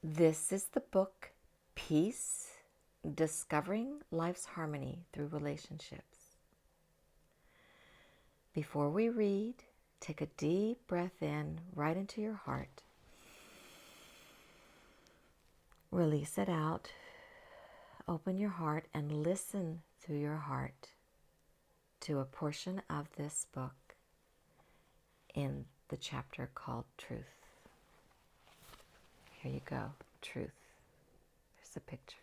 This is the book Peace, Discovering Life's Harmony Through Relationships. Before we read, take a deep breath in right into your heart. Release it out. Open your heart and listen through your heart to a portion of this book in the chapter called Truth. Here you go, Truth. There's the pictures.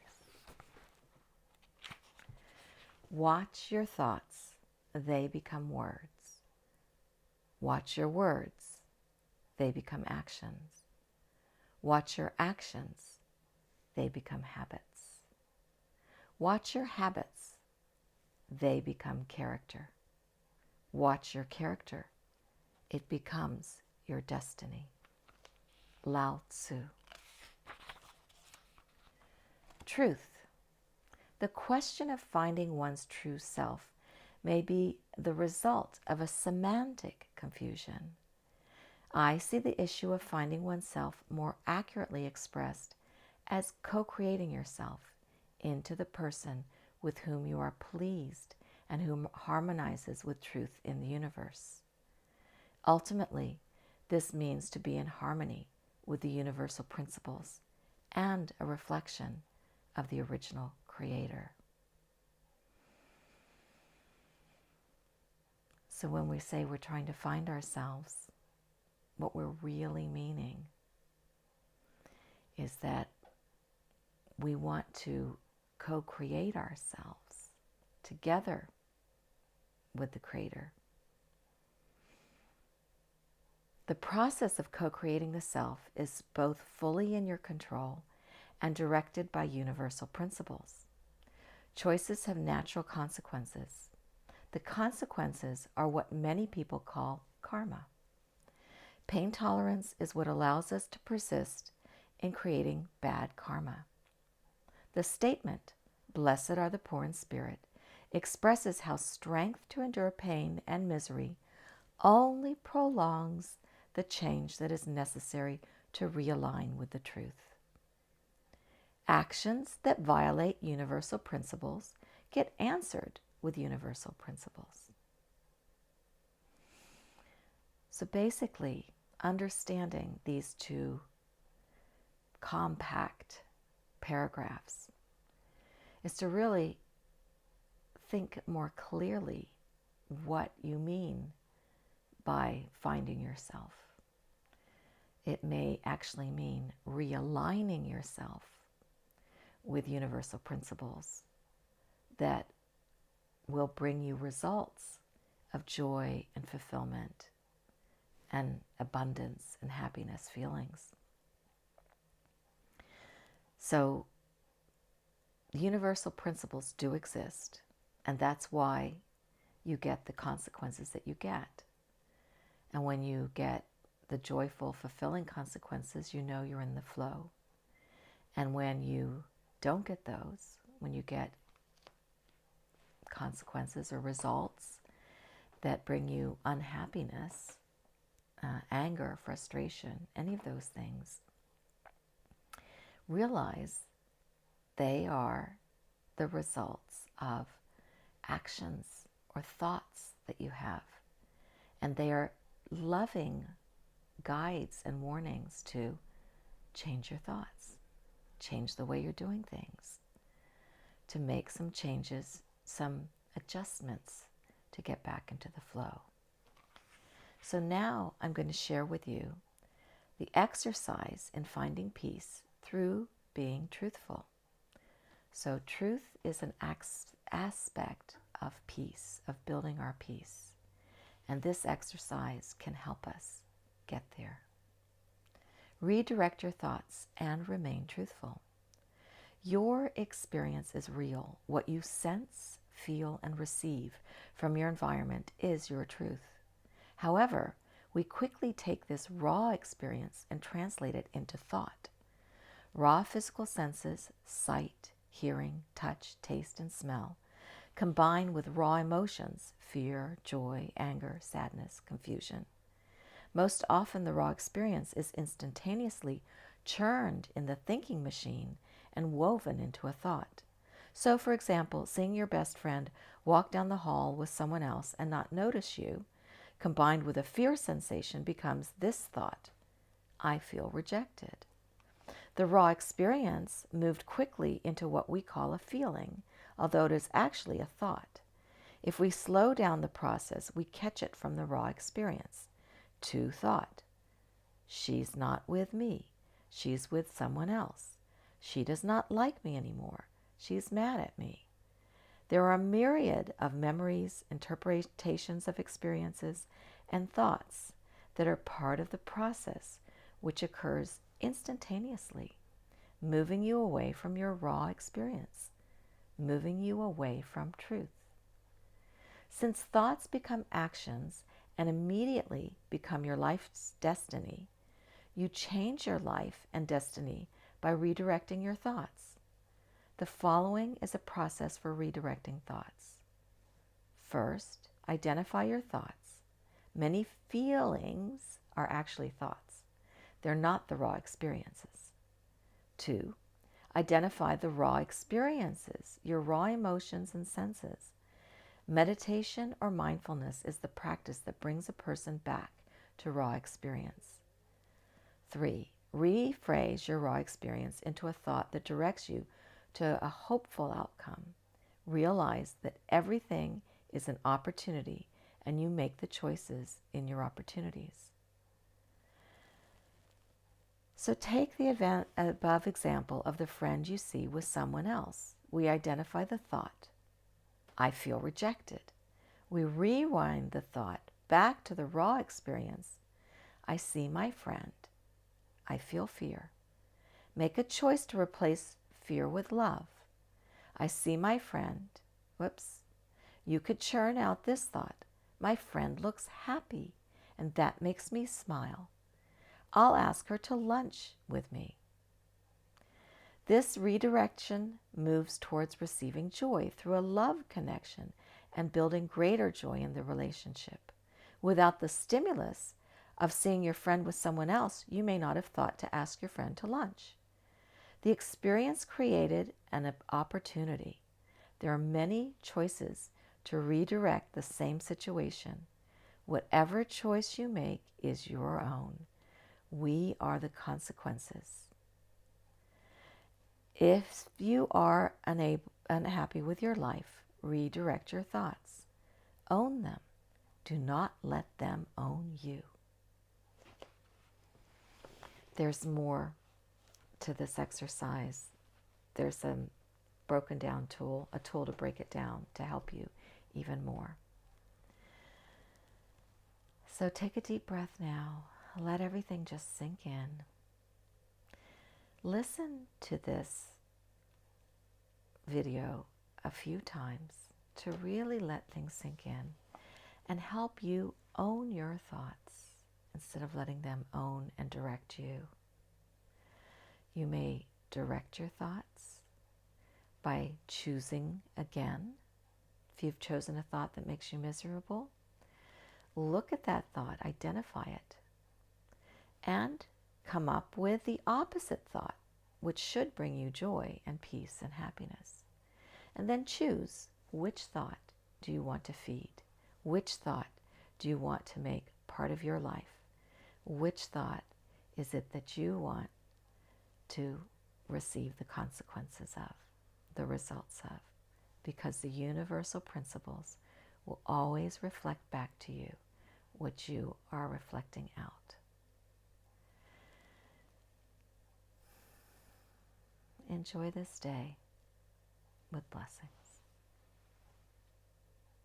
Watch your thoughts, they become words. Watch your words, they become actions. Watch your actions, they become habits. Watch your habits, they become character. Watch your character, it becomes your destiny. Lao Tzu. Truth. The question of finding one's true self may be the result of a semantic confusion. I see the issue of finding oneself more accurately expressed as co-creating yourself into the person with whom you are pleased and whom harmonizes with truth in the universe. Ultimately, this means to be in harmony with the universal principles and a reflection of the original Creator. So when we say we're trying to find ourselves, what we're really meaning is that we want to co-create ourselves together with the Creator. The process of co-creating the self is both fully in your control and directed by universal principles. Choices have natural consequences. The consequences are what many people call karma. Pain tolerance is what allows us to persist in creating bad karma. The statement, "Blessed are the poor in spirit," expresses how strength to endure pain and misery only prolongs the change that is necessary to realign with the truth. Actions that violate universal principles get answered with universal principles. So basically, understanding these two compact paragraphs is to really think more clearly what you mean by finding yourself. It may actually mean realigning yourself with universal principles that will bring you results of joy and fulfillment and abundance and happiness feelings. So universal principles do exist, and that's why you get the consequences that you get. And when you get the joyful, fulfilling consequences, you know you're in the flow. And when you don't get those, when you get consequences or results that bring you unhappiness, anger, frustration, any of those things, realize they are the results of actions or thoughts that you have. And they are loving guides and warnings to change your thoughts, change the way you're doing things, to make some changes, some adjustments to get back into the flow. So now I'm going to share with you the exercise in finding peace through being truthful. So truth is an aspect of peace, of building our peace. And this exercise can help us get there. Redirect your thoughts and remain truthful. Your experience is real. What you sense, feel, and receive from your environment is your truth. However, we quickly take this raw experience and translate it into thought. Raw physical senses, sight, hearing, touch, taste, and smell, combine with raw emotions, fear, joy, anger, sadness, confusion. Most often the raw experience is instantaneously churned in the thinking machine and woven into a thought. So, for example, seeing your best friend walk down the hall with someone else and not notice you, combined with a fear sensation, becomes this thought: I feel rejected. The raw experience moved quickly into what we call a feeling, although it is actually a thought. If we slow down the process, we catch it from the raw experience. To thought: she's not with me. She's with someone else. She does not like me anymore. She's mad at me. There are a myriad of memories, interpretations of experiences, and thoughts that are part of the process, which occurs instantaneously, moving you away from your raw experience, moving you away from truth. Since thoughts become actions and immediately become your life's destiny, you change your life and destiny by redirecting your thoughts. The following is a process for redirecting thoughts. First, identify your thoughts. Many feelings are actually thoughts. They're not the raw experiences. 2, identify the raw experiences, your raw emotions and senses. Meditation or mindfulness is the practice that brings a person back to raw experience. 3, rephrase your raw experience into a thought that directs you to a hopeful outcome. Realize that everything is an opportunity and you make the choices in your opportunities. So take the above example of the friend you see with someone else. We identify the thought: I feel rejected. We rewind the thought back to the raw experience: I see my friend. I feel fear. Make a choice to replace fear with love. I see my friend. Whoops. You could churn out this thought: my friend looks happy, and that makes me smile. I'll ask her to lunch with me. This redirection moves towards receiving joy through a love connection and building greater joy in the relationship. Without the stimulus of seeing your friend with someone else, you may not have thought to ask your friend to lunch. The experience created an opportunity. There are many choices to redirect the same situation. Whatever choice you make is your own. We are the consequences. If you are unhappy with your life, redirect your thoughts. Own them. Do not let them own you. There's more to this exercise. There's a broken down tool, a tool to break it down to help you even more. So take a deep breath now. Let everything just sink in. Listen to this video a few times to really let things sink in and help you own your thoughts instead of letting them own and direct you. You may direct your thoughts by choosing again. If you've chosen a thought that makes you miserable, look at that thought, identify it, and come up with the opposite thought, which should bring you joy and peace and happiness. And then choose, which thought do you want to feed? Which thought do you want to make part of your life? Which thought is it that you want to receive the consequences of, the results of? Because the universal principles will always reflect back to you what you are reflecting out. Enjoy this day with blessing.